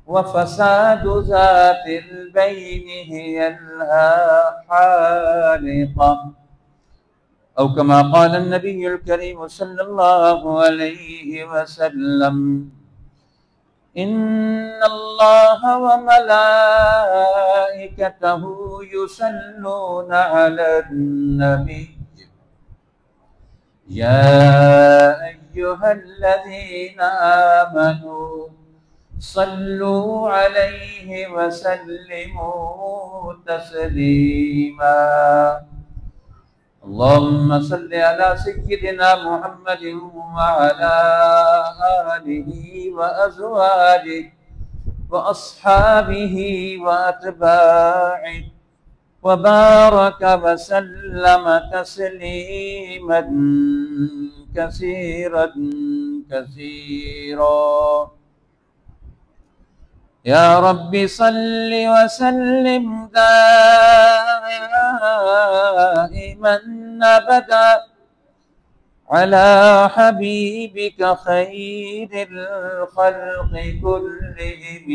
وفساد ذات البين هي الحالقة، أو كما قال النبي الكريم صلى الله عليه وسلم: إن الله وملائكته يصلون على النبي يا أيها الذين آمنوا صلوا عليه وسلموا تسليما. اللهم صل على سيدنا محمد وعلى آله وأزواجه وأصحابه وأتباعه وبارك وسلم تسليما كثيرا كثيرا. يا رب صل وسلم دائما أبدا على حبيبك خير الخلق كلهم.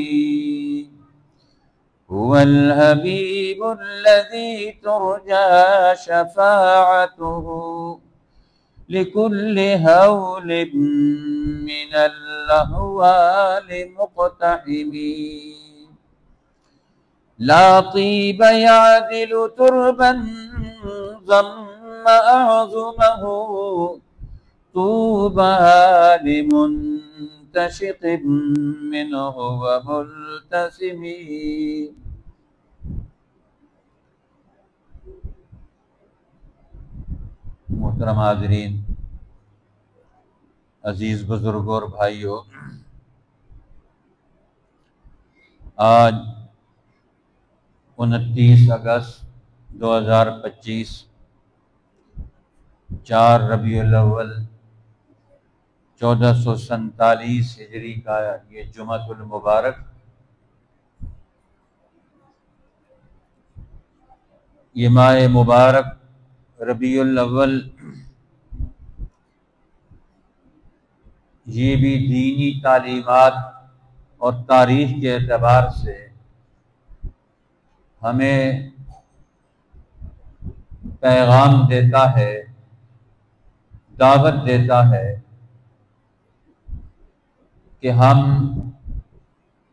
هو الحبيب الذي ترجى شفاعته لكل هول من الأهوال مقتحم. لا طيب يعدل تربا ضم أعظمه طوبى لمنتشق منه وملتسم. محترم حاضرین، عزیز بزرگوں اور بھائیوں، آج 29 اگست 2025 4 ربیع الاول 1447 ہجری کا یہ جمعۃ المبارک یہ ماہ مبارک ربیع الاول یہ بھی دینی تعلیمات اور تاریخ کے اعتبار سے ہمیں پیغام دیتا ہے، دعوت دیتا ہے کہ ہم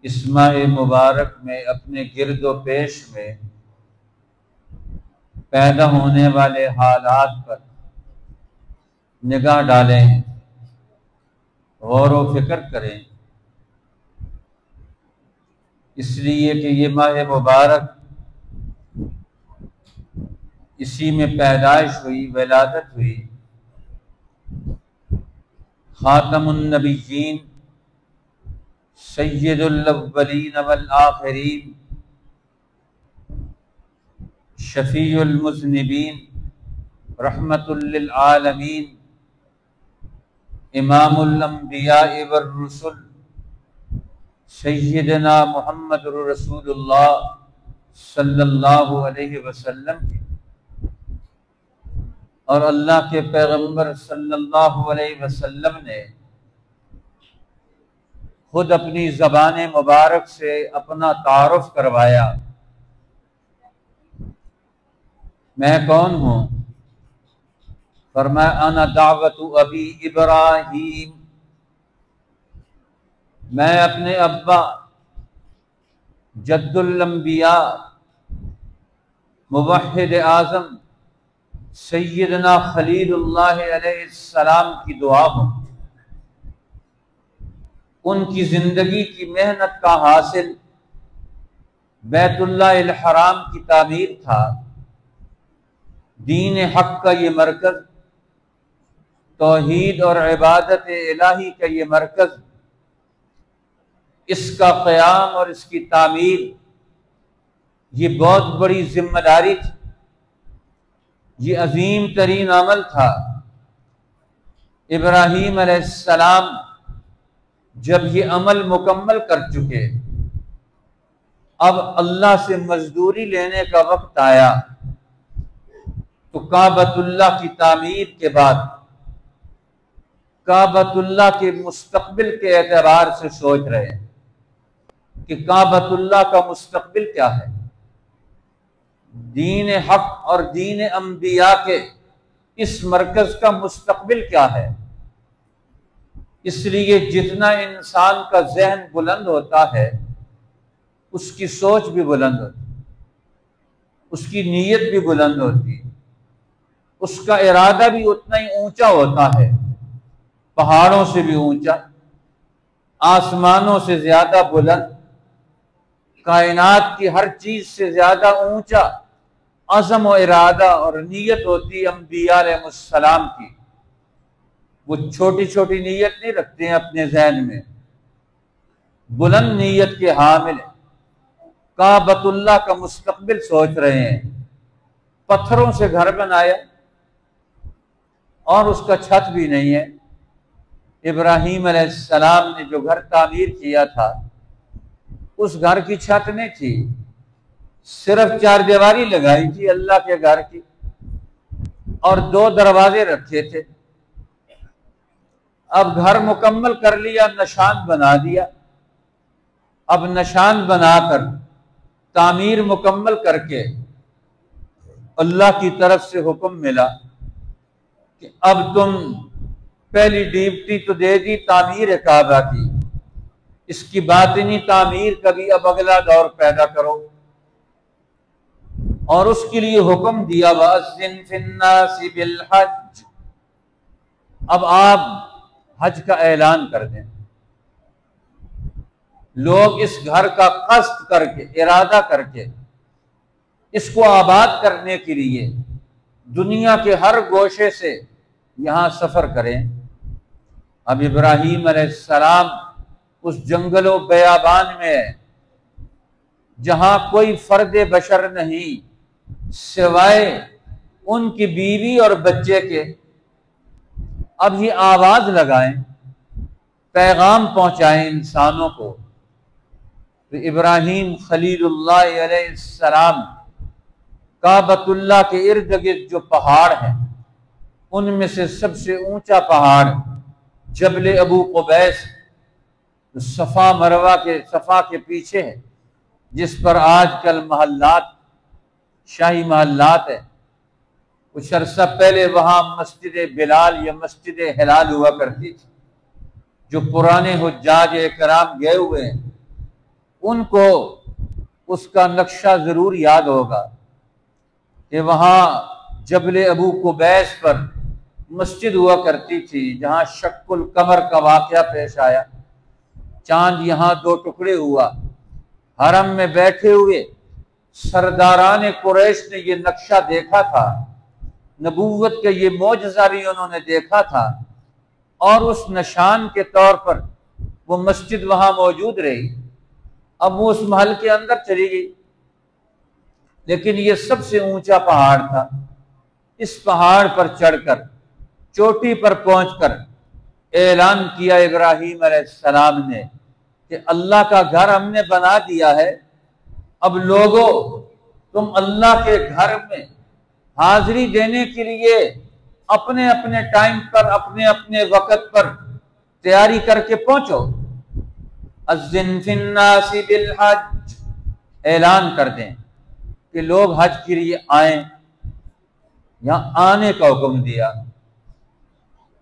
اس ماہ مبارک میں اپنے گرد و پیش میں پیدا ہونے والے حالات پر نگاہ ڈالیں، غور و فکر کریں، اس لیے کہ یہ ماہ مبارک اسی میں پیدائش ہوئی، ولادت ہوئی خاتم النبیین سید الاولین والآخرین شفیع المذنبین رحمت للعالمین امام الانبیاء والرسل سیدنا محمد رسول اللہ صلی اللہ علیہ وسلم کی، اور اللہ کے پیغمبر صلی اللہ علیہ وسلم نے خود اپنی زبان مبارک سے اپنا تعارف کروایا۔ میں کون ہوں؟ فرمایا انا دعوت ابی ابراہیم، میں اپنے ابا جد الانبیاء موحد اعظم سیدنا خلیل اللہ علیہ السلام کی دعا ہوں۔ ان کی زندگی کی محنت کا حاصل بیت اللہ الحرام کی تعمیر تھا، دین حق کا یہ مرکز، توحید اور عبادت الہی کا یہ مرکز، اس کا قیام اور اس کی تعمیر یہ بہت بڑی ذمہ داری تھی، یہ عظیم ترین عمل تھا۔ ابراہیم علیہ السلام جب یہ عمل مکمل کر چکے، اب اللہ سے مزدوری لینے کا وقت آیا، تو کعبۃ اللہ کی تعمیر کے بعد کعبۃ اللہ کے مستقبل کے اعتبار سے سوچ رہے ہیں۔ کہ کعبۃ اللہ کا مستقبل کیا ہے، دین حق اور دین انبیاء کے اس مرکز کا مستقبل کیا ہے۔ اس لیے جتنا انسان کا ذہن بلند ہوتا ہے اس کی سوچ بھی بلند ہوتی، اس کی نیت بھی بلند ہوتی، اس کا ارادہ بھی اتنا ہی اونچا ہوتا ہے، پہاڑوں سے بھی اونچا، آسمانوں سے زیادہ بلند، کائنات کی ہر چیز سے زیادہ اونچا عزم و ارادہ اور نیت ہوتی انبیاء علیہ السلام کی۔ وہ چھوٹی چھوٹی نیت نہیں رکھتے ہیں اپنے ذہن میں، بلند نیت کے حامل ہیں، کعبۃ اللہ کا مستقبل سوچ رہے ہیں۔ پتھروں سے گھر بنایا اور اس کا چھت بھی نہیں ہے۔ ابراہیم علیہ السلام نے جو گھر تعمیر کیا تھا اس گھر کی چھت نہیں تھی، صرف چار دیواری لگائی تھی اللہ کے گھر کی، اور 2 دروازے رکھے تھے۔ اب گھر مکمل کر لیا، نشان بنا دیا۔ اب نشان بنا کر تعمیر مکمل کر کے اللہ کی طرف سے حکم ملا کہ اب تم پہلی ڈیوٹی تو دے دی تعمیر کعبہ کی، اس کی باطنی تعمیر کا بھی اب اگلا دور پیدا کرو، اور اس کے لیے حکم دیا وَأَذِّن فِي النَّاسِ بِالْحَجِّ۔ اب آپ حج کا اعلان کر دیں، لوگ اس گھر کا قصد کر کے، ارادہ کر کے اس کو آباد کرنے کے لیے دنیا کے ہر گوشے سے یہاں سفر کریں۔ اب ابراہیم علیہ السلام اس جنگل و بیابان میں ہے جہاں کوئی فرد بشر نہیں سوائے ان کی بیوی اور بچے کے۔ اب یہ آواز لگائیں، پیغام پہنچائیں انسانوں کو۔ تو ابراہیم خلیل اللہ علیہ السلام کعبۃ اللہ کے ارد گرد جو پہاڑ ہیں ان میں سے سب سے اونچا پہاڑ جبل ابو قبیس، صفا مروہ کے صفا کے پیچھے ہے، جس پر آج کل محلات، شاہی محلات ہے۔ کچھ عرصہ پہلے وہاں مسجد بلال یا مسجد ہلال ہوا کرتی تھی۔ جو پرانے حجاج کرام گئے ہوئے ہیں ان کو اس کا نقشہ ضرور یاد ہوگا کہ وہاں جبل ابو قبیس پر مسجد ہوا کرتی تھی جہاں شق القمر کا واقعہ پیش آیا، چاند یہاں 2 ٹکڑے ہوا۔ حرم میں بیٹھے ہوئے سرداران قریش نے یہ نقشہ دیکھا تھا، نبوت کا یہ معجزہ بھی انہوں نے دیکھا تھا، اور اس نشان کے طور پر وہ مسجد وہاں موجود رہی۔ اب وہ اس محل کے اندر چلی گئی، لیکن یہ سب سے اونچا پہاڑ تھا۔ اس پہاڑ پر چڑھ کر، چوٹی پر پہنچ کر اعلان کیا ابراہیم علیہ السلام نے کہ اللہ کا گھر ہم نے بنا دیا ہے، اب لوگوں تم اللہ کے گھر میں حاضری دینے کے لیے اپنے اپنے ٹائم پر، اپنے اپنے وقت پر تیاری کر کے پہنچو۔ اذن فی الناس بالحج، اعلان کر دیں کہ لوگ حج کے لیے آئیں۔ یہاں آنے کا حکم دیا۔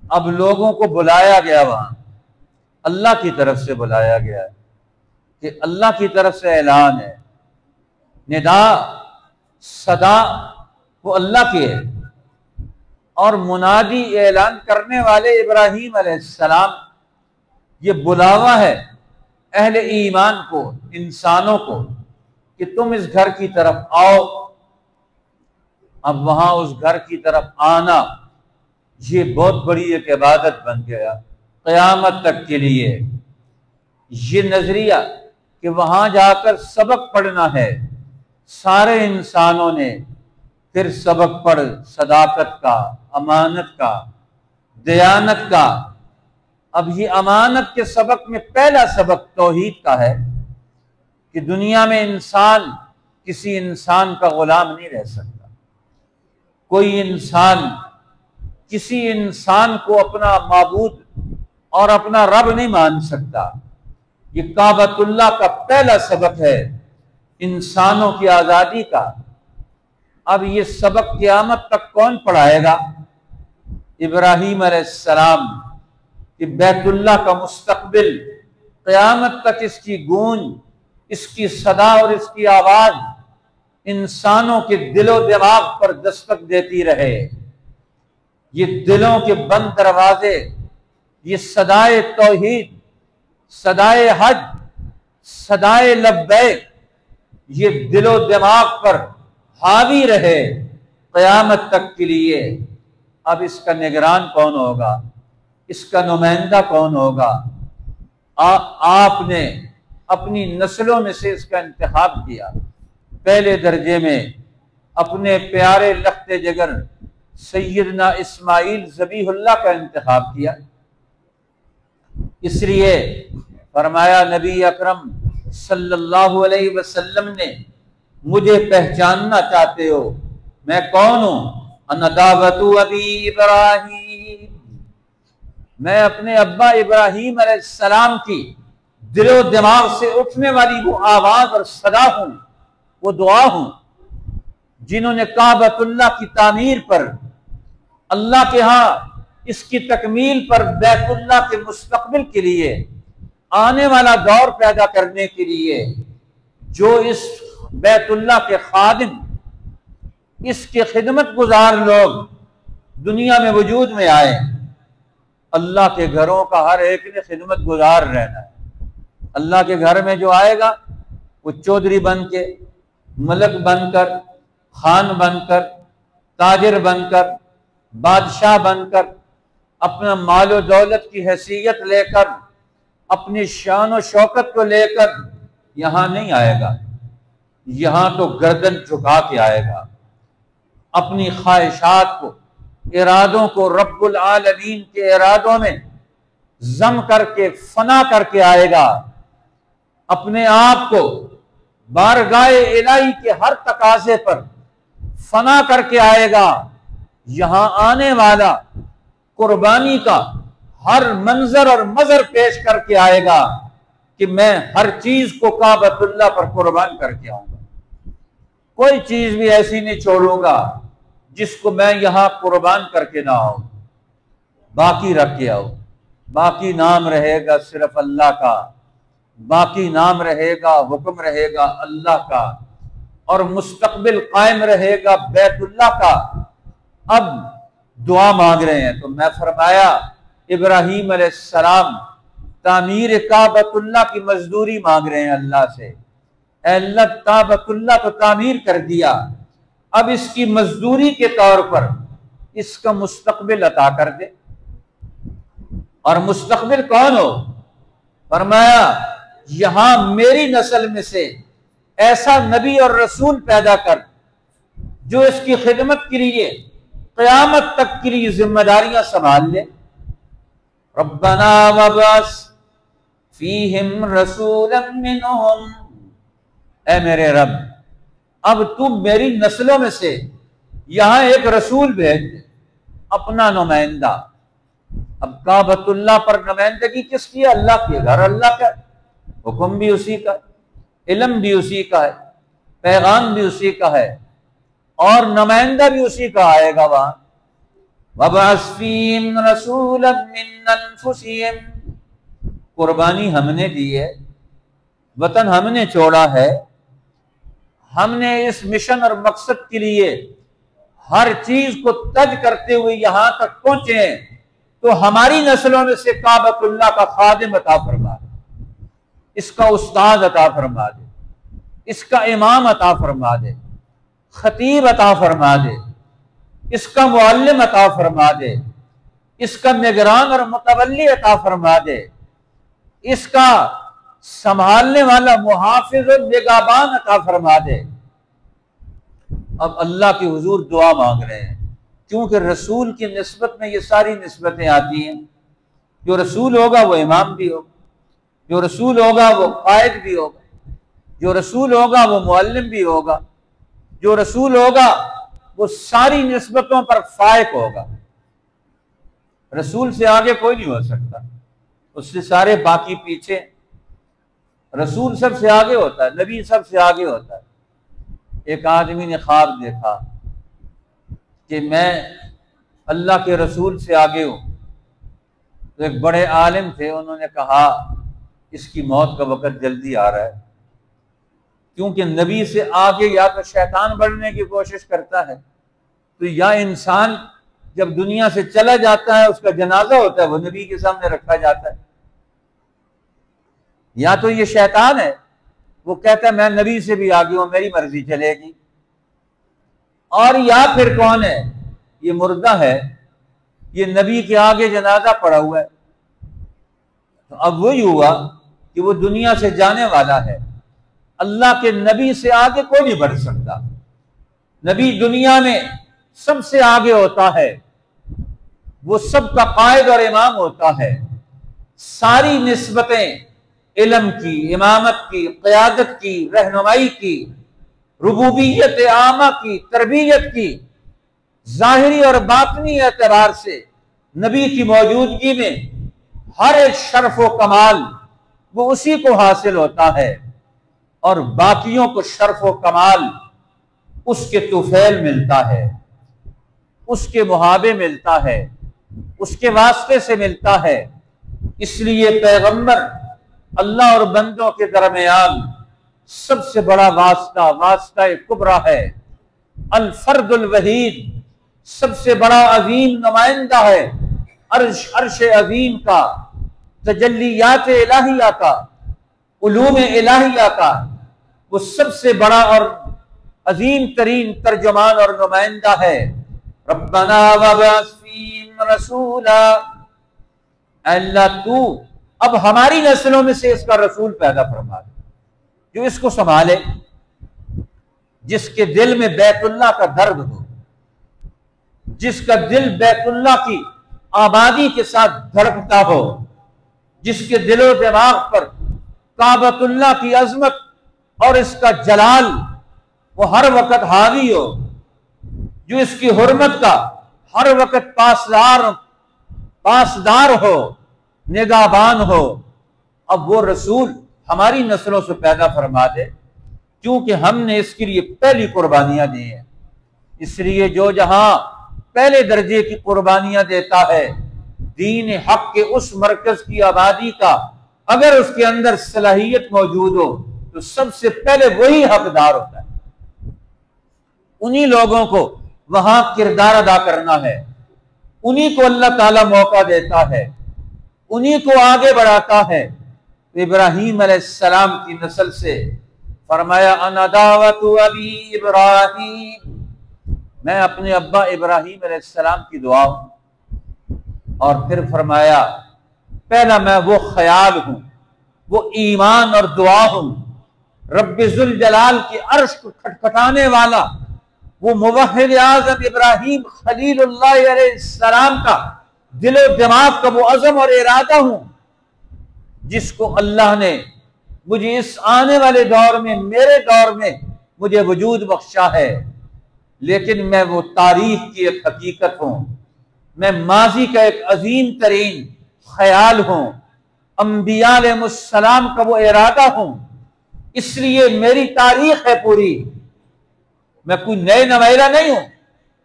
اب لوگوں کو بلایا گیا، وہاں اللہ کی طرف سے بلایا گیا کہ اللہ کی طرف سے اعلان ہے، ندا صدا وہ اللہ کی ہے، اور منادی اعلان کرنے والے ابراہیم علیہ السلام۔ یہ بلاوا ہے اہل ایمان کو، انسانوں کو، کہ تم اس گھر کی طرف آؤ۔ اب وہاں اس گھر کی طرف آنا یہ بہت بڑی ایک عبادت بن گیا قیامت تک کے لیے۔ یہ نظریہ کہ وہاں جا کر سبق پڑھنا ہے، سارے انسانوں نے پھر سبق پڑھ صداقت کا، امانت کا، دیانت کا۔ اب یہ امانت کے سبق میں پہلا سبق توحید کا ہے کہ دنیا میں انسان کسی انسان کا غلام نہیں رہ سکتا۔ کوئی انسان کسی انسان کو اپنا معبود اور اپنا رب نہیں مان سکتا۔ یہ کعبۃ اللہ کا پہلا سبق ہے انسانوں کی آزادی کا۔ اب یہ سبق قیامت تک کون پڑھائے گا؟ ابراہیم علیہ السلام کہ بیت اللہ کا مستقبل قیامت تک اس کی گونج، اس کی صدا اور اس کی آواز انسانوں کے دل و دماغ پر دستک دیتی رہے۔ یہ دلوں کے بند دروازے، یہ صدائے توحید، صدائے حج، صدائے لبیک، یہ دل و دماغ پر حاوی رہے قیامت تک کے لیے۔ اب اس کا نگران کون ہوگا؟ اس کا نمائندہ کون ہوگا؟ آپ نے اپنی نسلوں میں سے اس کا انتخاب کیا۔ پہلے درجے میں اپنے پیارے لخت جگر سیدنا اسماعیل ذبیح اللہ کا انتخاب کیا۔ اس لیے فرمایا نبی اکرم صلی اللہ علیہ وسلم نے مجھے پہچاننا چاہتے ہو میں کون ہوں؟ انا دعوت ابی ابراہیم، میں اپنے ابا ابراہیم علیہ السلام کی دل و دماغ سے اٹھنے والی وہ آواز اور صدا ہوں، وہ دعا ہوں جنہوں نے کعبۃ اللہ کی تعمیر پر، اللہ کے ہاں اس کی تکمیل پر، بیت اللہ کے مستقبل کے لیے، آنے والا دور پیدا کرنے کے لیے جو اس بیت اللہ کے خادم، اس کے خدمت گزار لوگ دنیا میں وجود میں آئے۔ اللہ کے گھروں کا ہر ایک نے خدمت گزار رہنا ہے۔ اللہ کے گھر میں جو آئے گا وہ چودھری بن کے، ملک بن کر، خان بن کر، تاجر بن کر، بادشاہ بن کر، اپنا مال و دولت کی حیثیت لے کر، اپنی شان و شوکت کو لے کر یہاں نہیں آئے گا۔ یہاں تو گردن جھکا کے آئے گا، اپنی خواہشات کو، ارادوں کو رب العالمین کے ارادوں میں ضم کر کے، فنا کر کے آئے گا، اپنے آپ کو بارگاہ الہی کے ہر تقاضے پر فنا کر کے آئے گا۔ یہاں آنے والا قربانی کا ہر منظر اور مظہر پیش کر کے آئے گا کہ میں ہر چیز کو کعبۃ اللہ پر قربان کر کے آؤں گا، کوئی چیز بھی ایسی نہیں چھوڑوں گا جس کو میں یہاں قربان کر کے نہ آؤں، باقی رکھ کے آؤں۔ باقی نام رہے گا صرف اللہ کا، باقی نام رہے گا، حکم رہے گا اللہ کا، اور مستقبل قائم رہے گا بیت اللہ کا۔ اب دعا مانگ رہے ہیں تو میں فرمایا ابراہیم علیہ السلام تعمیر کعبۃ اللہ کی مزدوری مانگ رہے ہیں اللہ سے۔ اے اللہ کعبۃ اللہ تو تعمیر کر دیا، اب اس کی مزدوری کے طور پر اس کا مستقبل عطا کر دے۔ اور مستقبل کون ہو؟ فرمایا یہاں میری نسل میں سے ایسا نبی اور رسول پیدا کر جو اس کی خدمت کے لیے قیامت تک کے لیے ذمہ داریاں سنبھال لے۔ ربنا وابعث فیہم رسولا منہم، اے میرے رب اب تم میری نسلوں میں سے یہاں ایک رسول بھیج دے، اپنا نمائندہ۔ اب کعبۃ اللہ پر نمائندگی کس کی ہے؟ اللہ کی، گھر اللہ کا، حکم بھی اسی کا، علم بھی اسی کا ہے، پیغام بھی اسی کا ہے، اور نمائندہ بھی اسی کا آئے گا وہاں۔ وَبَعَثْ فِيهِمْ رَسُولًا مِّنْ أَنفُسِهِمْ، قربانی ہم نے دی ہے، وطن ہم نے چھوڑا ہے، ہم نے اس مشن اور مقصد کے لیے ہر چیز کو تج کرتے ہوئے یہاں تک پہنچے ہیں، تو ہماری نسلوں میں سے کعبۃ اللہ کا خادم عطا فرما دے، اس کا استاد عطا فرما دے، اس کا امام عطا فرما دے، خطیب عطا فرما دے، اس کا معلم عطا فرما دے، اس کا نگران اور متولی عطا فرما دے، اس کا سنبھالنے والا محافظ و نگہبان عطا فرما دے۔ اب اللہ کے حضور دعا مانگ رہے ہیں، کیونکہ رسول کی نسبت میں یہ ساری نسبتیں آتی ہیں۔ جو رسول ہوگا وہ امام بھی ہوگا، جو رسول ہوگا وہ قائد بھی ہوگا، جو رسول ہوگا وہ معلم بھی ہوگا، جو رسول ہوگا وہ ساری نسبتوں پر فائق ہوگا۔ رسول سے آگے کوئی نہیں ہو سکتا، اس سے سارے باقی پیچھے۔ رسول سب سے آگے ہوتا ہے، نبی سب سے آگے ہوتا ہے۔ ایک آدمی نے خواب دیکھا کہ میں اللہ کے رسول سے آگے ہوں، تو ایک بڑے عالم تھے، انہوں نے کہا اس کی موت کا وقت جلدی آ رہا ہے، کیونکہ نبی سے آگے یا تو شیطان بڑھنے کی کوشش کرتا ہے، تو یا انسان جب دنیا سے چلا جاتا ہے اس کا جنازہ ہوتا ہے وہ نبی کے سامنے رکھا جاتا ہے، یا تو یہ شیطان ہے وہ کہتا ہے میں نبی سے بھی آگے ہوں، میری مرضی چلے گی، اور یا پھر کون ہے؟ یہ مردہ ہے، یہ نبی کے آگے جنازہ پڑا ہوا ہے۔ تو اب وہی ہوا کہ وہ دنیا سے جانے والا ہے، اللہ کے نبی سے آگے کوئی نہیں بڑھ سکتا۔ نبی دنیا میں سب سے آگے ہوتا ہے، وہ سب کا قائد اور امام ہوتا ہے، ساری نسبتیں علم کی، امامت کی، قیادت کی، رہنمائی کی، ربوبیت عامہ کی، تربیت کی، ظاہری اور باطنی اعتبار سے نبی کی موجودگی میں ہر ایک شرف و کمال وہ اسی کو حاصل ہوتا ہے، اور باقیوں کو شرف و کمال اس کے طفیل ملتا ہے، اس کے محابے ملتا ہے، اس کے واسطے سے ملتا ہے۔ اس لیے پیغمبر اللہ اور بندوں کے درمیان سب سے بڑا واسطہ کبریٰ ہے، الفرد الوحید، سب سے بڑا عظیم نمائندہ ہے عرش عظیم کا، تجلیات الہیہ کا، علوم الہیہ کا، وہ سب سے بڑا اور عظیم ترین ترجمان اور نمائندہ ہے۔ ربنا وابعث فیہم رسولا، اللہ تو اب ہماری نسلوں میں سے اس کا رسول پیدا فرما دے جو اس کو سنبھالے، جس کے دل میں بیت اللہ کا درد ہو، جس کا دل بیت اللہ کی آبادی کے ساتھ دھڑکتا ہو، جس کے دل و دماغ پر کعبۃ اللہ کی عظمت اور اس کا جلال وہ ہر وقت حاوی ہو، جو اس کی حرمت کا ہر وقت پاسدار ہو، نگہبان ہو۔ اب وہ رسول ہماری نسلوں سے پیدا فرما دے، کیونکہ ہم نے اس کے لیے پہلی قربانیاں دی ہیں۔ اس لیے جو جہاں پہلے درجے کی قربانیاں دیتا ہے، دین حق کے اس مرکز کی آبادی کا اگر اس کے اندر صلاحیت موجود ہو تو سب سے پہلے وہی حقدار ہوتا ہے۔ انہی لوگوں کو وہاں کردار ادا کرنا ہے، انہی کو اللہ تعالیٰ موقع دیتا ہے، انہی کو آگے بڑھاتا ہے۔ ابراہیم علیہ السلام کی نسل سے فرمایا انا دعوت ابی ابراہیم، میں اپنے ابا ابراہیم علیہ السلام کی دعا ہوں۔ اور پھر فرمایا پہلا میں وہ خیال ہوں، وہ ایمان اور دعا ہوں، رب ذوالجلال کی عرش کو کھٹکھٹانے والا وہ موحد اعظم ابراہیم خلیل اللہ علیہ السلام کا دل و دماغ کا وہ عزم اور ارادہ ہوں، جس کو اللہ نے مجھے اس آنے والے دور میں، میرے دور میں مجھے وجود بخشا ہے، لیکن میں وہ تاریخ کی ایک حقیقت ہوں، میں ماضی کا ایک عظیم ترین خیال ہوں، انبیاء علیہ السلام کا وہ ارادہ ہوں، اس لیے میری تاریخ ہے پوری، میں کوئی نئے نویلا نہیں ہوں۔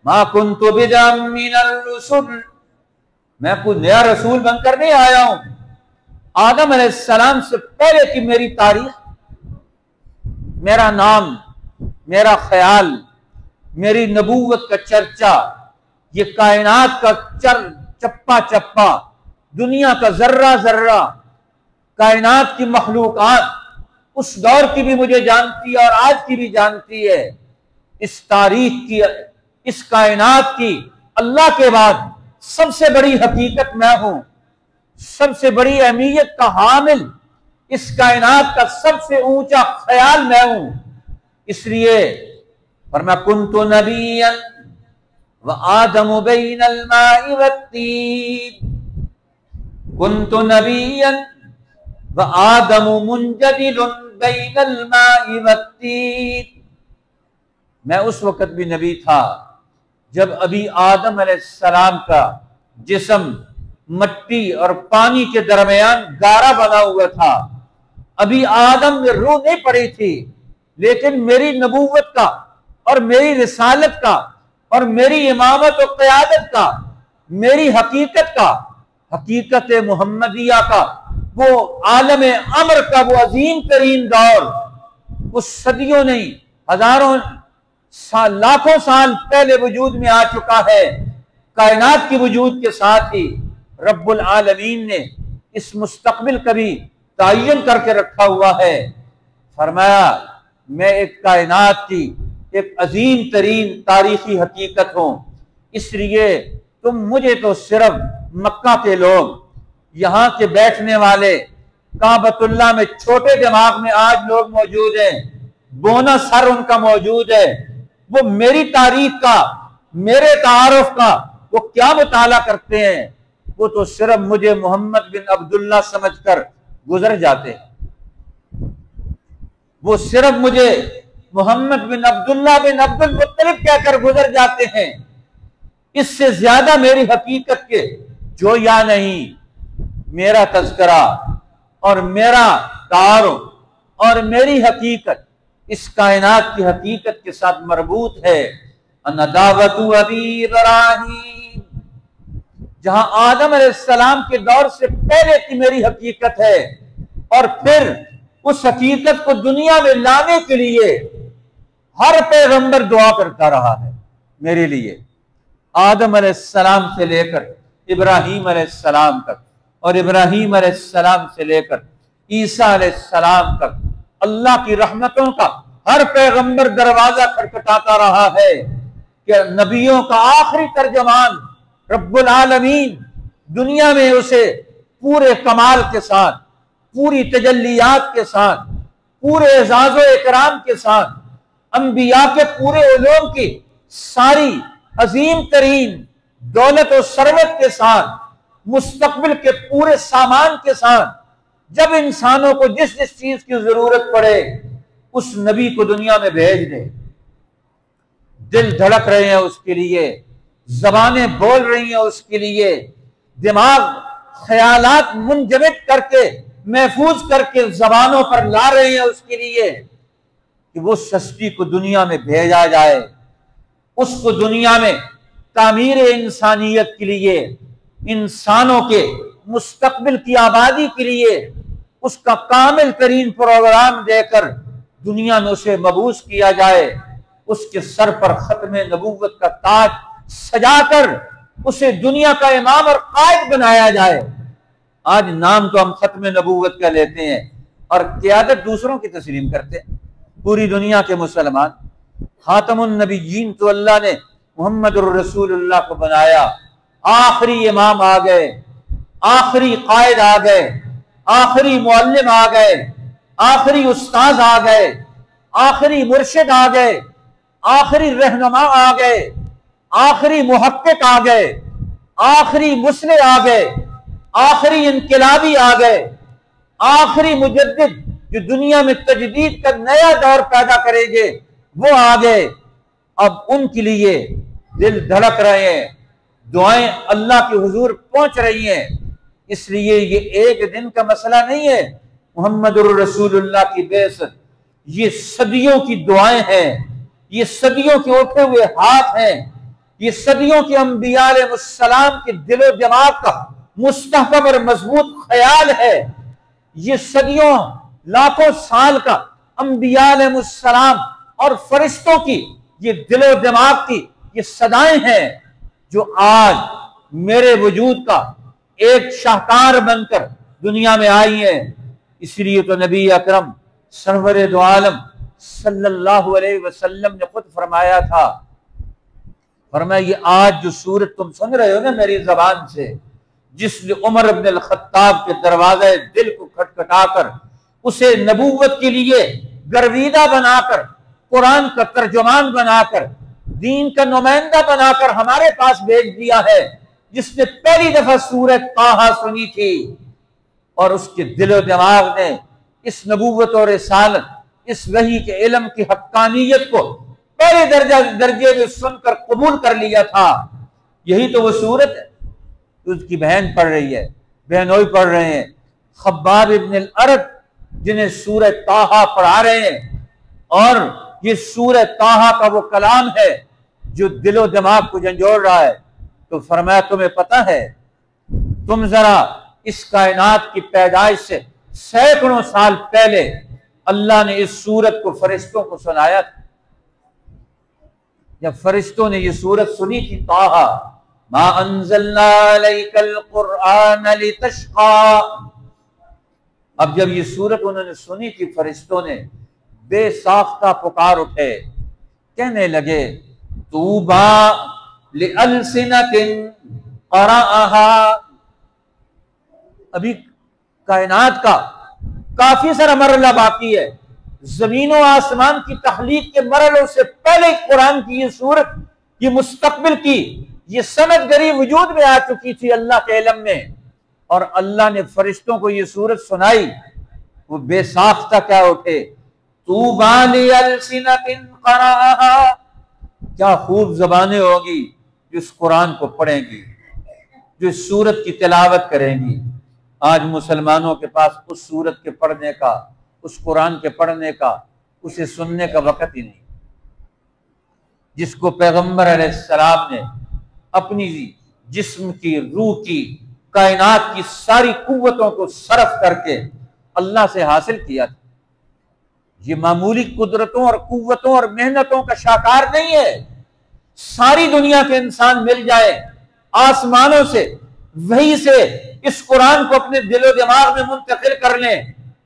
ما کنت بدعا من الرسل، میں کوئی نیا رسول بن کر نہیں آیا ہوں، آدم علیہ السلام سے پہلے کی میری تاریخ، میرا نام، میرا خیال، میری نبوت کا چرچا، یہ کائنات کا چپا چپا، دنیا کا ذرہ ذرہ، کائنات کی مخلوقات اس دور کی بھی مجھے جانتی ہے اور آج کی بھی جانتی ہے۔ اس تاریخ کی، اس کائنات کی اللہ کے بعد سب سے بڑی حقیقت میں ہوں، سب سے بڑی اہمیت کا حامل، اس کائنات کا سب سے اونچا خیال میں ہوں۔ اس لیے فرمایا کنت نبیا وآدم بین الماء والطین، کنت نبیا وآدم منجدل بین الماء والطین، میں اس وقت بھی نبی تھا جب ابھی آدم علیہ السلام کا جسم مٹی اور پانی کے درمیان گارا بنا ہوا تھا، ابھی آدم میں روح نہیں پڑی تھی، لیکن میری نبوت کا اور میری رسالت کا اور میری امامت و قیادت کا، میری حقیقت کا، حقیقت محمدیہ کا، وہ عالم امر کا وہ عظیم ترین دور، وہ صدیوں نہیں ہزاروں سال، لاکھوں سال پہلے وجود میں آ چکا ہے۔ کائنات کی وجود کے ساتھ ہی رب العالمین نے اس مستقبل کا بھی تعین کر کے رکھا ہوا ہے۔ فرمایا میں ایک کائنات کی ایک عظیم ترین تاریخی حقیقت ہوں، اس لیے تم مجھے تو صرف مکہ کے لوگ، یہاں کے بیٹھنے والے، کعبۃ اللہ میں چھوٹے دماغ میں آج لوگ موجود ہیں، بونا سر ان کا موجود ہے، وہ میری تاریخ کا، میرے تعارف کا وہ کیا مطالعہ کرتے ہیں؟ وہ تو صرف مجھے محمد بن عبداللہ سمجھ کر گزر جاتے ہیں، وہ صرف مجھے محمد بن عبداللہ بن عبد المطلب کہہ کر گزر جاتے ہیں، اس سے زیادہ میری حقیقت کے جو یا نہیں۔ میرا تذکرہ اور میرا تعارف اور میری حقیقت اس کائنات کی حقیقت کے ساتھ مربوط ہے۔ انا دعوت ابی ابراہیم، جہاں آدم علیہ السلام کے دور سے پہلے کی میری حقیقت ہے، اور پھر اس حقیقت کو دنیا میں لانے کے لیے ہر پیغمبر دعا کرتا رہا ہے میرے لیے، آدم علیہ السلام سے لے کر ابراہیم علیہ السلام تک، اور ابراہیم علیہ السلام سے لے کر عیسیٰ علیہ السلام تک اللہ کی رحمتوں کا ہر پیغمبر دروازہ کھٹکھٹاتا رہا ہے کہ نبیوں کا آخری ترجمان رب العالمین دنیا میں اسے پورے کمال کے ساتھ، پوری تجلیات کے ساتھ، پورے اعزاز و اکرام کے ساتھ، انبیاء کے پورے علوم کی ساری عظیم ترین دولت و ثروت کے ساتھ، مستقبل کے پورے سامان کے ساتھ، جب انسانوں کو جس جس چیز کی ضرورت پڑے اس نبی کو دنیا میں بھیج دے۔ دل دھڑک رہے ہیں اس کے لیے، زبانیں بول رہی ہیں اس کے لیے، دماغ خیالات منجمد کر کے محفوظ کر کے زبانوں پر لا رہے ہیں اس کے لیے کہ وہ سستی کو دنیا میں بھیجا جائے، اس کو دنیا میں تعمیر انسانیت کے لیے، انسانوں کے مستقبل کی آبادی کے لیے اس کا کامل ترین پروگرام دے کر دنیا میں اسے مبعوث کیا جائے، اس کے سر پر ختم نبوت کا تاج سجا کر اسے دنیا کا امام اور قائد بنایا جائے۔ آج نام تو ہم ختم نبوت کا لیتے ہیں اور قیادت دوسروں کی تسلیم کرتے ہیں۔ پوری دنیا کے مسلمان، خاتم النبیین تو اللہ نے محمد الرسول اللہ کو بنایا، آخری امام آ گئے، آخری قائد آ گئے، آخری معلم آ گئے، آخری استاذ آ گئے، آخری مرشد آ گئے، آخری رہنما آ گئے، آخری محقق آ گئے، آخری مصلح آ گئے، آخری انقلابی آ گئے، آخری مجدد جو دنیا میں تجدید کا نیا دور پیدا کریں گے وہ آ گئے۔ اب ان کے لیے دل دھڑک رہے ہیں، دعائیں اللہ کے حضور پہنچ رہی ہیں، اس لیے یہ ایک دن کا مسئلہ نہیں ہے۔ محمد الرسول اللہ کی بعثت یہ صدیوں کی دعائیں ہیں، یہ صدیوں کے اٹھے ہوئے ہاتھ ہیں، یہ صدیوں کے انبیاء علیہ السلام کے دل و دماغ کا مستحکم اور مضبوط خیال ہے، یہ صدیوں لاکھوں سال کا انبیاء علیہ السلام اور فرشتوں کی یہ دل و دماغ کی یہ صدائیں ہیں جو آج میرے وجود کا ایک شاہکار بن کر دنیا میں آئی ہیں۔ اس لیے تو نبی اکرم سرور دو عالم صلی اللہ علیہ وسلم نے خود فرمایا تھا، فرمایا یہ آج جو سورت تم سن رہے ہو نا میری زبان سے، جس نے عمر بن الخطاب کے دروازے دل کو کھٹکھٹا کر اسے نبوت کے لیے گرویدہ بنا کر، قرآن کا ترجمان بنا کر، دین کا نمائندہ بنا کر ہمارے پاس بھیج دیا ہے، جس نے پہلی دفعہ سورہ طٰہٰ سنی تھی اور اس کے دل و دماغ نے اس نبوت اور رسالت، اس وحی کے علم کی حقانیت کو پہلے درجے میں سن کر قبول کر لیا تھا، یہی تو وہ سورت ہے۔ اس کی بہن پڑھ رہی ہے، بہنوئی پڑھ رہے ہیں، خباب ابن الارت جنہیں سورہ طٰہٰ پڑھا رہے ہیں، اور یہ سورہ طٰہٰ کا وہ کلام ہے جو دل و دماغ کو جھنجھوڑ رہا ہے، تو فرمایا تمہیں پتہ ہے تم ذرا اس کائنات کی پیدائش سے سینکڑوں سال پہلے اللہ نے اس سورت کو فرشتوں کو سنایا تھا۔ جب فرشتوں نے یہ سورت سنی تھی، طٰہٰ ما انزلنا علیک القرآن لتشقى، اب جب یہ سورت انہوں نے سنی تھی، فرشتوں نے بے ساختہ پکار اٹھے، کہنے لگے طوبی لألسنۃ قرأها۔ ابھی کائنات کا کافی سارا مرحلہ باقی ہے، زمین و آسمان کی تخلیق کے مرحلوں سے پہلے قرآن کی یہ سورت، یہ مستقبل کی یہ سند گری وجود میں آ چکی تھی اللہ کے علم میں، اور اللہ نے فرشتوں کو یہ سورت سنائی، وہ بے ساختہ کیا اٹھے، طوبی لألسنۃ قرأها، کیا خوب زبانیں ہوگی جو اس قرآن کو پڑھیں گی، جو اس سورت کی تلاوت کریں گی۔ آج مسلمانوں کے پاس اس سورت کے پڑھنے کا، اس قرآن کے پڑھنے کا، اسے سننے کا وقت ہی نہیں، جس کو پیغمبر علیہ السلام نے اپنی جسم کی، روح کی، کائنات کی ساری قوتوں کو صرف کر کے اللہ سے حاصل کیا تھا۔ یہ معمولی قدرتوں اور قوتوں اور محنتوں کا شاہکار نہیں ہے۔ ساری دنیا کے انسان مل جائے، آسمانوں سے، وحی سے اس قرآن کو اپنے دل و دماغ میں منتقل کر لیں،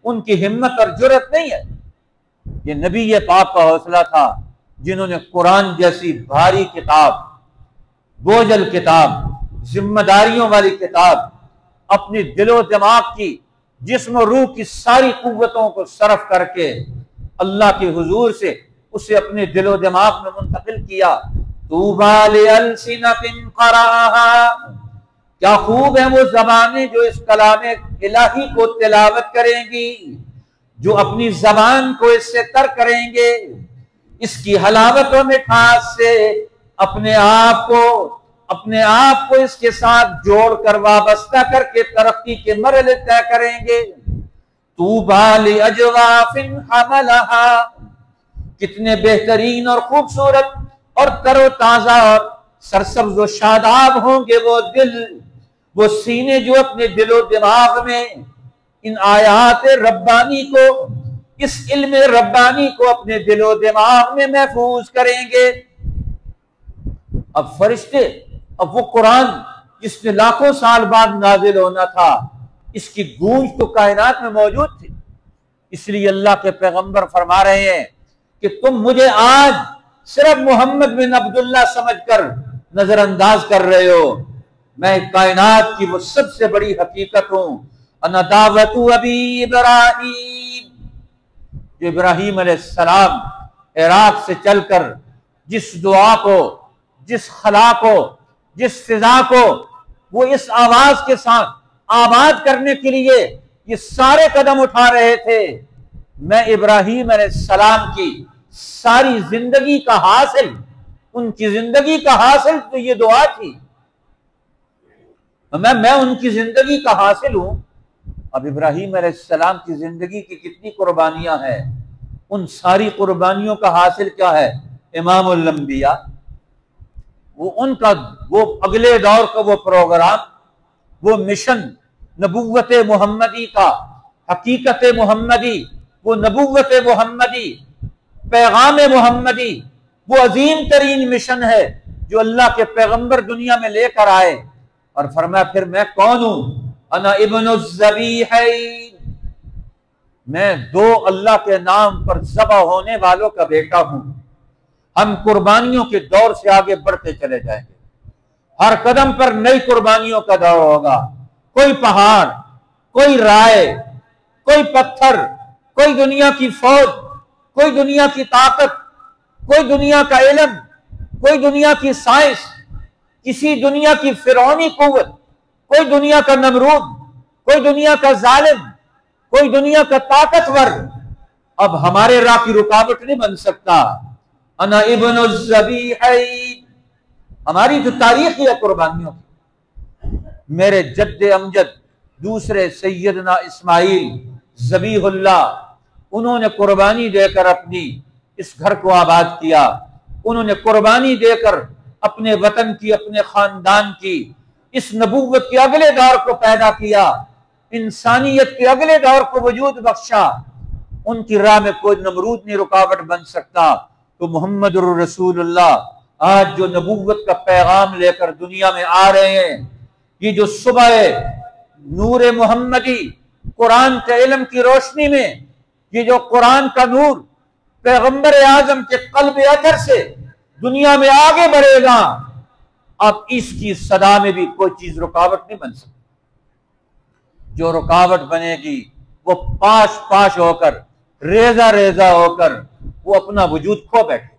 ان کی ہمت اور جرأت نہیں ہے۔ یہ نبی پاک کا حوصلہ تھا جنہوں نے قرآن جیسی بھاری کتاب، بوجھل کتاب، ذمہ داریوں والی کتاب اپنی دل و دماغ کی، جسم و روح کی ساری قوتوں کو صرف کر کے اللہ کے حضور سے اسے اپنے دل و دماغ میں منتقل کیا۔ طوبی لألسنۃ قرأها، کیا خوب ہیں وہ زبانیں جو اس کلام الہی کو تلاوت کریں گی، جو اپنی زبان کو اس سے تر کریں گے، اس کی حلاوت و مٹھاس سے اپنے آپ کو اس کے ساتھ جوڑ کر وابستہ کر کے ترقی کے مرحلے طے کریں گے۔ طوبی لأجواف حملها، کتنے بہترین اور خوبصورت اور تر و تازہ اور سرسبز و شاداب ہوں گے وہ دل، وہ سینے جو اپنے دل و دماغ میں ان آیات ربانی کو، اس علم ربانی کو اپنے دل و دماغ میں محفوظ کریں گے۔ اب فرشتے، اب وہ قرآن جس نے لاکھوں سال بعد نازل ہونا تھا، اس کی گونج تو کائنات میں موجود تھی۔ اس لیے اللہ کے پیغمبر فرما رہے ہیں کہ تم مجھے آج صرف محمد بن عبداللہ سمجھ کر نظر انداز کر رہے ہو، میں کائنات کی وہ سب سے بڑی حقیقت ہوں۔ انا دعوت ابی ابراہیم، جو ابراہیم علیہ السلام عراق سے چل کر جس دعا کو، جس خلا کو، جس فضا کو وہ اس آواز کے ساتھ آباد کرنے کے لیے یہ سارے قدم اٹھا رہے تھے، میں ابراہیم علیہ السلام کی ساری زندگی کا حاصل، ان کی زندگی کا حاصل تو یہ دعا تھی، میں ان کی زندگی کا حاصل ہوں۔ اب ابراہیم علیہ السلام کی زندگی کی کتنی قربانیاں ہیں، ان ساری قربانیوں کا حاصل کیا ہے؟ امام الانبیاء، وہ اگلے دور کا وہ پروگرام، وہ مشن نبوت محمدی کا، حقیقت محمدی، وہ نبوت محمدی، پیغام محمدی، وہ عظیم ترین مشن ہے جو اللہ کے پیغمبر دنیا میں لے کر آئے، اور فرمایا پھر میں کون ہوں؟ انا ابن الذبیحین، میں دو اللہ کے نام پر ذبح ہونے والوں کا بیٹا ہوں۔ ہم قربانیوں کے دور سے آگے بڑھتے چلے جائیں گے، ہر قدم پر نئی قربانیوں کا دور ہوگا۔ کوئی پہاڑ، کوئی رائے، کوئی پتھر، کوئی دنیا کی فوج، کوئی دنیا کی طاقت، کوئی دنیا کا علم، کوئی دنیا کی سائنس، کسی دنیا کی فرعونی قوت، کوئی دنیا کا نمرود، کوئی دنیا کا ظالم، کوئی دنیا کا طاقتور اب ہمارے راہ کی رکاوٹ نہیں بن سکتا۔ انا ابن الذبیحین، ہماری جو تاریخ ہے قربانیوں کی، میرے جد امجد دوسرے سیدنا اسماعیل ذبیح اللہ، انہوں نے قربانی دے کر اپنی اس گھر کو آباد کیا، انہوں نے قربانی دے کر اپنے وطن کی، اپنے خاندان کی، اس نبوت کے اگلے دور کو پیدا کیا، انسانیت کے اگلے دور کو وجود بخشا۔ ان کی راہ میں کوئی نمرود نہیں رکاوٹ بن سکتا۔ تو محمد الرسول اللہ آج جو نبوت کا پیغام لے کر دنیا میں آ رہے ہیں، یہ جو صبح نور محمدی قرآن کے علم کی روشنی میں، یہ جو قرآن کا نور پیغمبر اعظم کے قلب اطہر سے دنیا میں آگے بڑھے گا، اب اس کی صدا میں بھی کوئی چیز رکاوٹ نہیں بن سکتی۔ جو رکاوٹ بنے گی وہ پاش پاش ہو کر، ریزہ ریزہ ہو کر وہ اپنا وجود کھو بیٹھے۔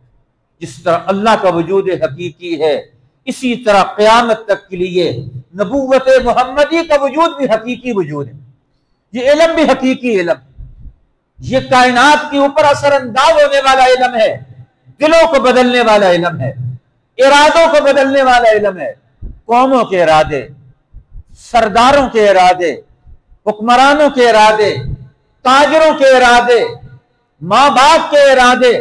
جس طرح اللہ کا وجود حقیقی ہے، اسی طرح قیامت تک کے لیے نبوت محمدی کا وجود بھی حقیقی وجود ہے۔ یہ علم بھی حقیقی علم، یہ کائنات کے اوپر اثر انداز ہونے والا علم ہے، دلوں کو بدلنے والا علم ہے، ارادوں کو بدلنے والا علم ہے۔ قوموں کے ارادے، سرداروں کے ارادے، حکمرانوں کے ارادے، تاجروں کے ارادے، ماں باپ کے ارادے،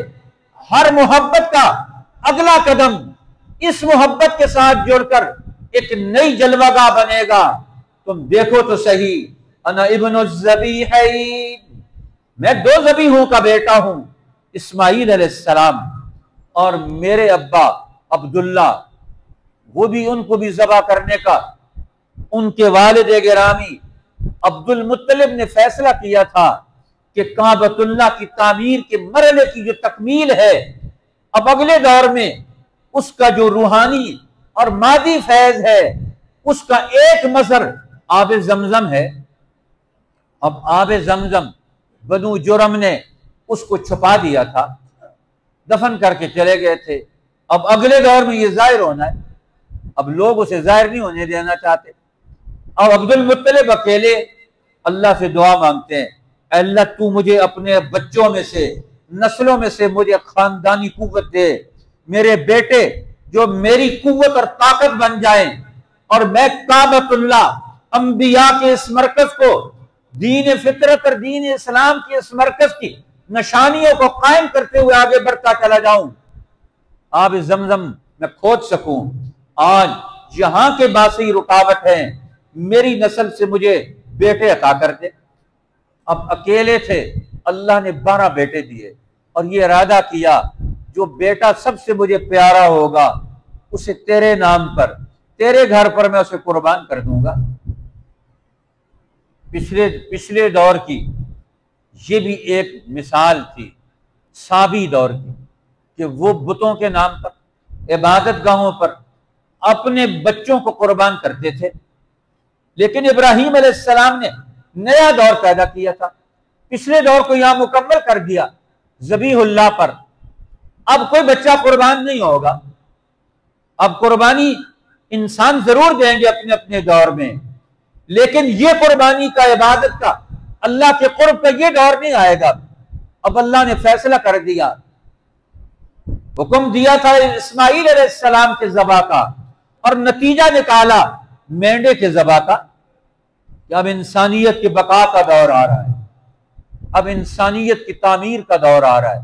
ہر محبت کا اگلا قدم اس محبت کے ساتھ جڑ کر ایک نئی جلوہ گاہ بنے گا۔ تم دیکھو تو صحیح، انا ابن الذبیحین، میں دو ذبیحوں کا بیٹا ہوں، اسماعیل علیہ السلام اور میرے ابا عبداللہ، وہ بھی ان کو بھی ذبح کرنے کا ان کے والد گرامی عبد المطلب نے فیصلہ کیا تھا کہ کعبۃ اللہ کی تعمیر کے مرحلے کی جو تکمیل ہے، اب اگلے دور میں اس کا جو روحانی اور مادی فیض ہے، اس کا ایک مظہر آب زمزم ہے۔ اب آب زمزم بنو جرم نے اس کو چھپا دیا تھا، دفن کر کے چلے گئے تھے۔ اب اگلے دور میں یہ ظاہر ہونا ہے، اب لوگ اسے ظاہر نہیں ہونے دینا چاہتے۔ اب عبد المطلب اکیلے اللہ سے دعا مانگتے ہیں، اے اللہ تو مجھے اپنے بچوں میں سے، نسلوں میں سے مجھے خاندانی قوت دے، میرے بیٹے جو میری قوت اور طاقت بن جائیں، اور میں کعبۃ اللہ، انبیاء کے اس مرکز کو، دین فطرت اور دین اسلام کے اس مرکز کی نشانیوں کو قائم کرتے ہوئے آگے بڑھتا چلا جاؤں، آب زمزم میں کھود سکوں۔ آج یہاں کے باسی رکاوٹ ہیں، میری نسل سے مجھے بیٹے عطا کر دے۔ اب اکیلے تھے، اللہ نے 12 بیٹے دیے اور یہ ارادہ کیا جو بیٹا سب سے مجھے پیارا ہوگا اسے تیرے نام پر، تیرے گھر پر میں اسے قربان کر دوں گا۔ پچھلے دور کی یہ بھی ایک مثال تھی، سابی دور کی، کہ وہ بتوں کے نام پر، عبادت گاہوں پر اپنے بچوں کو قربان کرتے تھے۔ لیکن ابراہیم علیہ السلام نے نیا دور پیدا کیا تھا، پچھلے دور کو یہاں مکمل کر دیا ذبیح اللہ پر۔ اب کوئی بچہ قربان نہیں ہوگا، اب قربانی انسان ضرور دیں گے اپنے اپنے دور میں، لیکن یہ قربانی کا، عبادت کا، اللہ کے قرب کا یہ دور نہیں آئے گا۔ اب اللہ نے فیصلہ کر دیا، حکم دیا تھا اسماعیل علیہ السلام کے ذبح کا، اور نتیجہ نکالا مینڈے کے ذبح کا، کہ اب انسانیت کے بقا کا دور آ رہا ہے، اب انسانیت کی تعمیر کا دور آ رہا ہے،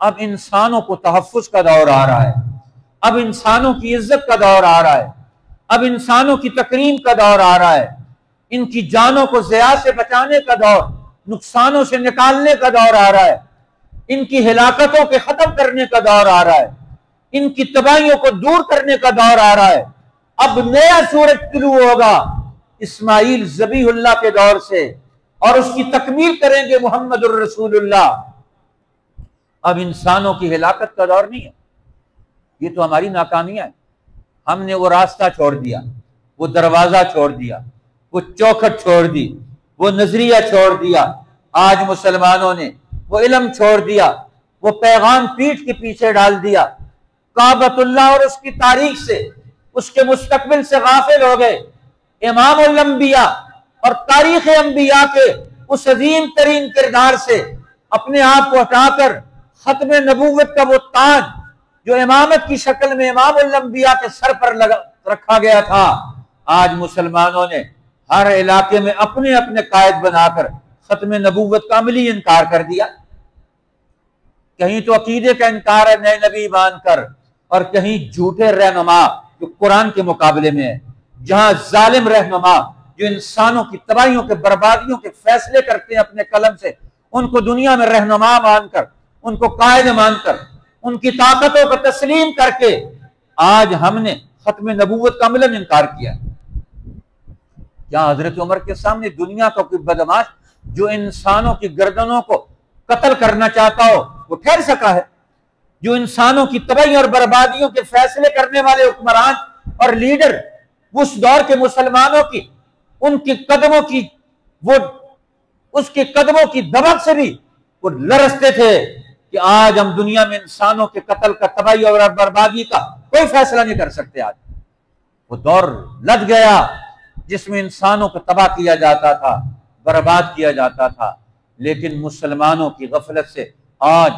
اب انسانوں کو تحفظ کا دور آ رہا ہے، اب انسانوں کی عزت کا دور آ رہا ہے، اب انسانوں کی تکریم کا دور آ رہا ہے، ان کی جانوں کو ضیاع سے بچانے کا دور، نقصانوں سے نکالنے کا دور آ رہا ہے، ان کی ہلاکتوں کے ختم کرنے کا دور آ رہا ہے، ان کی تباہیوں کو دور کرنے کا دور آ رہا ہے۔ اب نیا سورج طلوع ہوگا اسماعیل ذبیح اللہ کے دور سے، اور اس کی تکمیل کریں گے محمد الرسول اللہ۔ اب انسانوں کی ہلاکت کا دور نہیں ہے، یہ تو ہماری ناکامیاں ہیں۔ ہم نے وہ راستہ چھوڑ دیا، وہ دروازہ چھوڑ دیا، وہ چوکھٹ چھوڑ دی، وہ نظریہ چھوڑ دیا۔ آج مسلمانوں نے وہ علم چھوڑ دیا، وہ پیغام پیٹھ کے پیچھے ڈال دیا، کعبۃ اللہ اور اس کی تاریخ سے، اس کے مستقبل سے غافل ہو گئے۔ امام الانبیاء اور تاریخ انبیاء کے اس عظیم ترین کردار سے اپنے آپ کو ہٹا کر ختم نبوت کا وہ تاج جو امامت کی شکل میں امام الانبیاء کے سر پر رکھا گیا تھا، آج مسلمانوں نے ہر علاقے میں اپنے اپنے قائد بنا کر ختم نبوت کا عملی انکار کر دیا. کہیں تو عقیدے کا انکار ہے نئے نبی مان کر، اور کہیں جھوٹے رہنما جو قرآن کے مقابلے میں ہے، جہاں ظالم رہنما جو انسانوں کی تباہیوں کے بربادیوں کے فیصلے کرتے ہیں اپنے قلم سے، ان کو دنیا میں رہنما مان کر، ان کو قائد مان کر، ان کی طاقتوں کو تسلیم کر کے آج ہم نے ختم نبوت کا عملاً انکار کیا. کیا حضرت عمر کے سامنے دنیا کا کوئی بدماش جو انسانوں کی گردنوں کو قتل کرنا چاہتا ہو وہ ٹھہر سکا ہے؟ جو انسانوں کی تباہی اور بربادیوں کے فیصلے کرنے والے حکمران اور لیڈر اس دور کے مسلمانوں کی ان کے قدموں کی وہ اس کے قدموں کی دمک سے بھی وہ لرزتے تھے کہ آج ہم دنیا میں انسانوں کے قتل کا، تباہی اور بربادی کا کوئی فیصلہ نہیں کر سکتے. آج وہ دور لد گیا جس میں انسانوں کو تباہ کیا جاتا تھا، برباد کیا جاتا تھا. لیکن مسلمانوں کی غفلت سے آج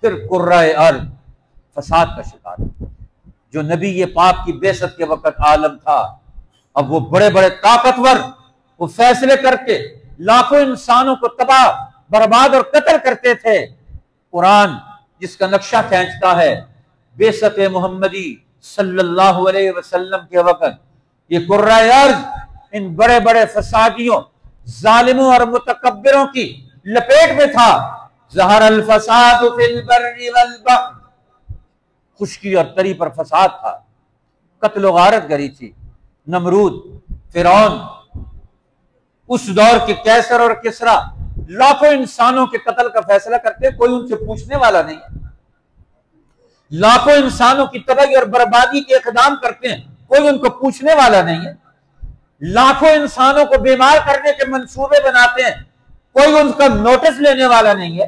پھر قرۂ ارض فساد کا شکار ہے. جو نبی پاک کی بعثت کے وقت عالم تھا، اب وہ بڑے بڑے طاقتور وہ فیصلے کر کے لاکھوں انسانوں کو تباہ، برباد اور قتل کرتے تھے. قرآن جس کا نقشہ کھینچتا ہے بعثت محمدی صلی اللہ علیہ وسلم کے وقت، یہ قرۂ ارض ان بڑے بڑے فسادیوں، ظالموں اور متکبروں کی لپیٹ میں تھا. ظہر الفساد فی البر والبحر، خشکی اور تری پر فساد تھا، قتل و غارت گری تھی. نمرود، فرعون، اس دور کے کیسر اور کسرا لاکھوں انسانوں کے قتل کا فیصلہ کرتے، کوئی ان سے پوچھنے والا نہیں ہے. لاکھوں انسانوں کی تباہی اور بربادی کے اقدام کرتے ہیں، کوئی ان کو پوچھنے والا نہیں ہے. لاکھوں انسانوں کو بیمار کرنے کے منصوبے بناتے ہیں، کوئی ان کا نوٹس لینے والا نہیں ہے.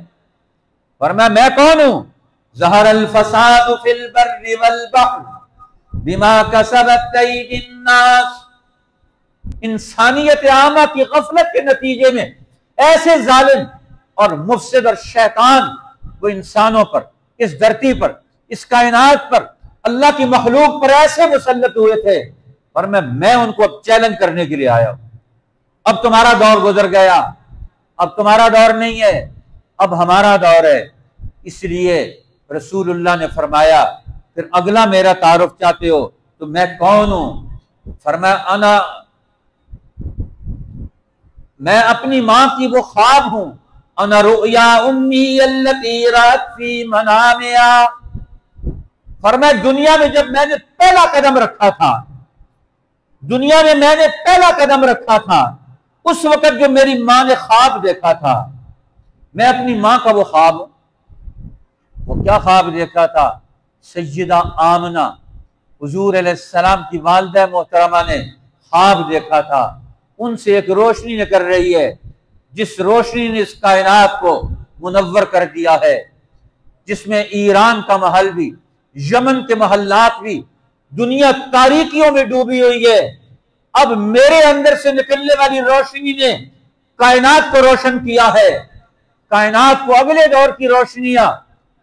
فرمایا میں کون ہوں؟ ظہر الفساد فی البر والبحر بما کسبت ایدی الناس. انسانیت عامہ کی غفلت کے نتیجے میں ایسے ظالم اور مفسد اور شیطان وہ انسانوں پر، اس دھرتی پر، اس کائنات پر، اللہ کی مخلوق پر ایسے مسلط ہوئے تھے. اور میں ان کو اب چیلنج کرنے کے لیے آیا ہوں. اب تمہارا دور گزر گیا، اب تمہارا دور نہیں ہے، اب ہمارا دور ہے. اس لیے رسول اللہ نے فرمایا پھر اگلا میرا تعارف چاہتے ہو تو میں کون ہوں؟ فرمایا میں اپنی ماں کی وہ خواب ہوں. انا رؤیا امی التی رات فی منامها. فرمایا دنیا میں جب میں نے پہلا قدم رکھا تھا، دنیا میں میں نے پہلا قدم رکھا تھا، اس وقت جو میری ماں نے خواب دیکھا تھا، میں اپنی ماں کا وہ خواب ہوں. وہ کیا خواب دیکھا تھا؟ سیدہ آمنہ حضور علیہ السلام کی والدہ محترمہ نے خواب دیکھا تھا. ان سے ایک روشنی نکل رہی ہے، جس روشنی نے اس کائنات کو منور کر دیا ہے، جس میں ایران کا محل بھی، یمن کے محلات بھی، دنیا تاریکیوں میں ڈوبی ہوئی ہے. اب میرے اندر سے نکلنے والی روشنی نے کائنات کو روشن کیا ہے. کائنات کو اگلے دور کی روشنیاں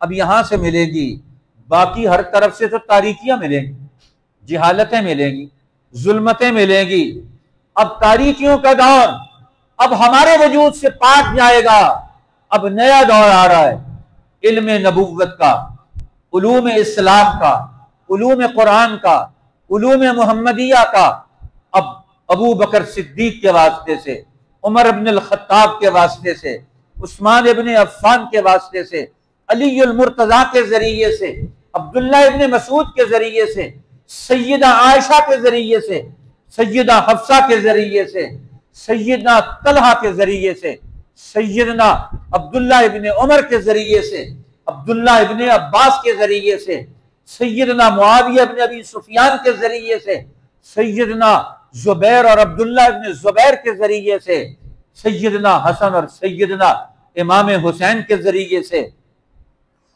اب یہاں سے ملے گی، باقی ہر طرف سے تو تاریکیاں ملیں گی، جہالتیں ملیں گی، ظلمتیں ملیں گی. اب تاریکیوں کا دور اب ہمارے وجود سے پاک جائے گا. اب نیا دور آ رہا ہے، علم نبوت کا، علوم اسلام کا، علوم قرآن کا، علوم محمدیہ کا. اب ابو بکر صدیق کے واسطے سے، عمر ابن الخطاب کے واسطے سے، عثمان ابن عفان کے واسطے سے، علی المرتضیٰ کے ذریعے سے، عبداللہ ابن مسعود کے ذریعے سے، سیدہ عائشہ کے ذریعے سے، سیدہ حفصہ کے ذریعے سے، سیدنا طلحہ کے ذریعے سے، سیدنا عبداللہ ابن عمر کے ذریعے سے، عبداللہ ابن عباس کے ذریعے سے، سیدنا معاویہ ابن ابی سفیان کے ذریعے سے، سیدنا زبیر اور عبداللہ ابن زبیر کے ذریعے سے، سیدنا حسن اور سیدنا امام حسین کے ذریعے سے،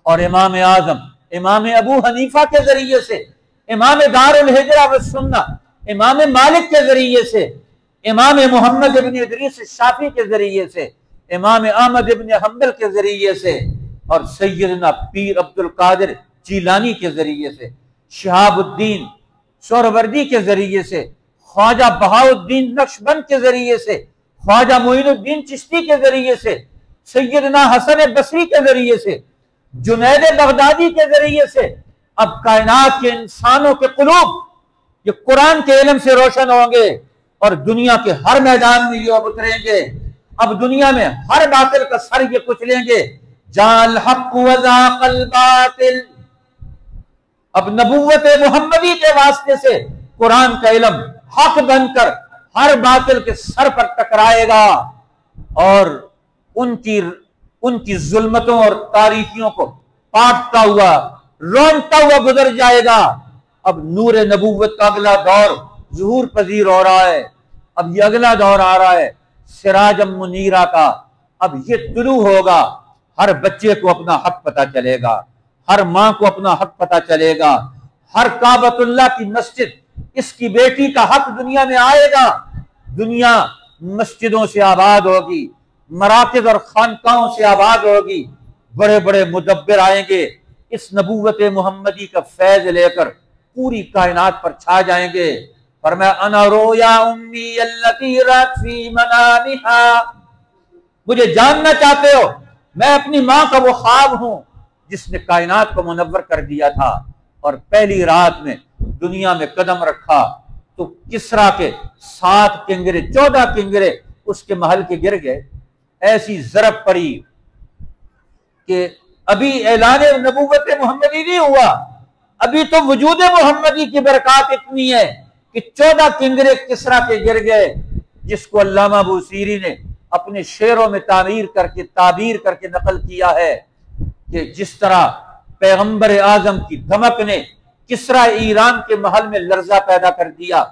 اور امام اعظم امام ابو حنیفہ کے ذریعے سے، امام دار الہجرہ والسنہ امام مالک کے ذریعے سے، امام محمد ابن ادریس الشافعی کے ذریعے سے، امام احمد ابن حنبل کے ذریعے سے، اور سیدنا پیر عبد القادر جیلانی کے ذریعے سے، شہاب الدین سہروردی کے ذریعے سے، خواجہ بہاؤالدین نقشبند کے ذریعے سے، خواجہ معین الدین چشتی کے ذریعے سے، سیدنا حسن بصری کے ذریعے سے، جنید بغدادی کے ذریعے سے، اب کائنات کے انسانوں کے قلوب یہ قرآن کے علم سے روشن ہوں گے اور دنیا کے ہر میدان میں یہ اتریں گے۔ اب دنیا میں ہر باطل کا سر یہ کچلیں گے۔ جاء الحق وزاق الباطل، اب نبوت محمدی کے واسطے سے قرآن کا علم حق بن کر ہر باطل کے سر پر ٹکرائے گا اور ان کی ظلمتوں اور تاریکیوں کو پاٹتا ہوا، رونتا ہوا گزر جائے گا۔ اب نور نبوت کا اگلا دور ظہور پذیر ہو رہا ہے۔ اب یہ اگلا دور آ رہا ہے سراج منیرہ کا۔ اب یہ طلوع ہوگا، ہر بچے کو اپنا حق پتہ چلے گا، ہر ماں کو اپنا حق پتہ چلے گا، ہر کعبۃ اللہ کی مسجد اس کی بیٹی کا حق دنیا میں آئے گا۔ دنیا مسجدوں سے آباد ہوگی، مراکز اور خانقاہوں سے آباد ہوگی، بڑے بڑے مدبر آئیں گے، اس نبوت محمدی کا فیض لے کر پوری کائنات پر چھا جائیں گے۔ فرمایا انا رویا امی التی رات فی منامہا، مجھے جاننا چاہتے ہو میں اپنی ماں کا وہ خواب ہوں جس نے کائنات کو منور کر دیا تھا، اور پہلی رات میں دنیا میں قدم رکھا تو کسرا کے 7 کنگرے 14 کنگرے اس کے محل کے گر گئے۔ ایسی ضرب پڑی کہ ابھی اعلان نبوت محمدی نہیں ہوا، ابھی تو وجود محمدی کی برکات اتنی ہے کہ 14 کنگرے کسرا کے گر گئے، جس کو علامہ بوصیری نے اپنے شعروں میں تعبیر کر کے نقل کیا ہے کہ جس طرح پیغمبر اعظم کی دھمک نے کسرا ایران کے محل میں لرزہ پیدا کر دیا۔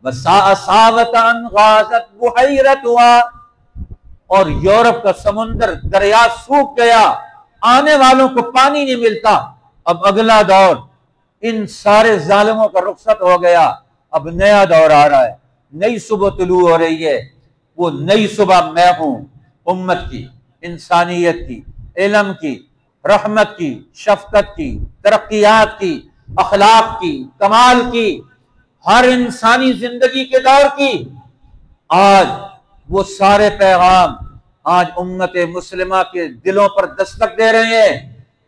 وَسَاءَ سَاوَتًا غَاضَتْ بُحَيْرَتُهَا، اور یورپ کا سمندر دریا سوکھ گیا، آنے والوں کو پانی نہیں ملتا۔ اب اگلا دور ان سارے ظالموں کا رخصت ہو گیا، اب نیا دور آ رہا ہے، نئی صبح طلوع ہو رہی ہے۔ وہ نئی صبح میں ہوں، امت کی، انسانیت کی، علم کی، رحمت کی، شفقت کی، ترقیات کی، اخلاق کی، کمال کی، ہر انسانی زندگی کے دور کی۔ آج وہ سارے پیغام آج امت مسلمہ کے دلوں پر دستک دے رہے ہیں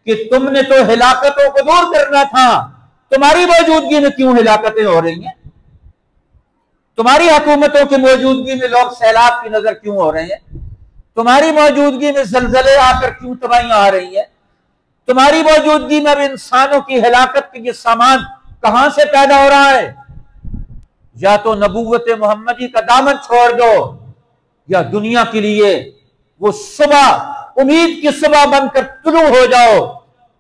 کہ تم نے تو ہلاکتوں کو دور کرنا تھا، تمہاری موجودگی میں کیوں ہلاکتیں ہو رہی ہیں؟ تمہاری حکومتوں کی موجودگی میں لوگ سیلاب کی نظر کیوں ہو رہے ہیں؟ تمہاری موجودگی میں زلزلے آ کر کیوں تباہیاں آ رہی ہیں؟ تمہاری موجودگی میں اب انسانوں کی ہلاکت کے یہ سامان کہاں سے پیدا ہو رہا ہے؟ یا تو نبوت محمدی کا دامن چھوڑ دو، یا دنیا کے لیے وہ صبح، امید کی صبح بن کر طلوع ہو جاؤ۔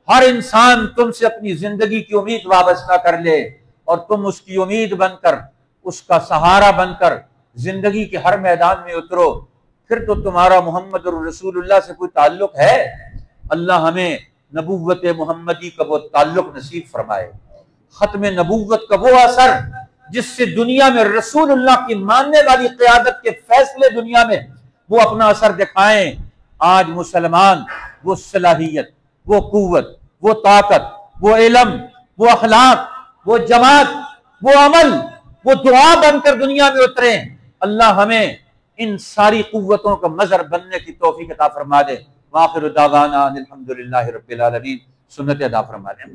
ہر انسان تم سے اپنی زندگی کی امید وابستہ کر لے اور تم اس کی امید بن کر، اس کا سہارا بن کر زندگی کے ہر میدان میں اترو۔ پھر تو تمہارا محمد رسول اللہ سے کوئی تعلق ہے۔ اللہ ہمیں نبوت محمدی کا وہ تعلق نصیب فرمائے، ختم نبوت کا وہ اثر جس سے دنیا میں رسول اللہ کی ماننے والی قیادت کے فیصلے دنیا میں وہ اپنا اثر دکھائیں۔ آج مسلمان وہ صلاحیت، وہ قوت، وہ طاقت، وہ علم، وہ اخلاق، وہ جماعت، وہ عمل، وہ دعا بن کر دنیا میں اتریں۔ اللہ ہمیں ان ساری قوتوں کا مظہر بننے کی توفیق عطا فرما دے۔ وآخر دعوانا الحمدللہ رب العالمین، سنت ادا فرما دیں۔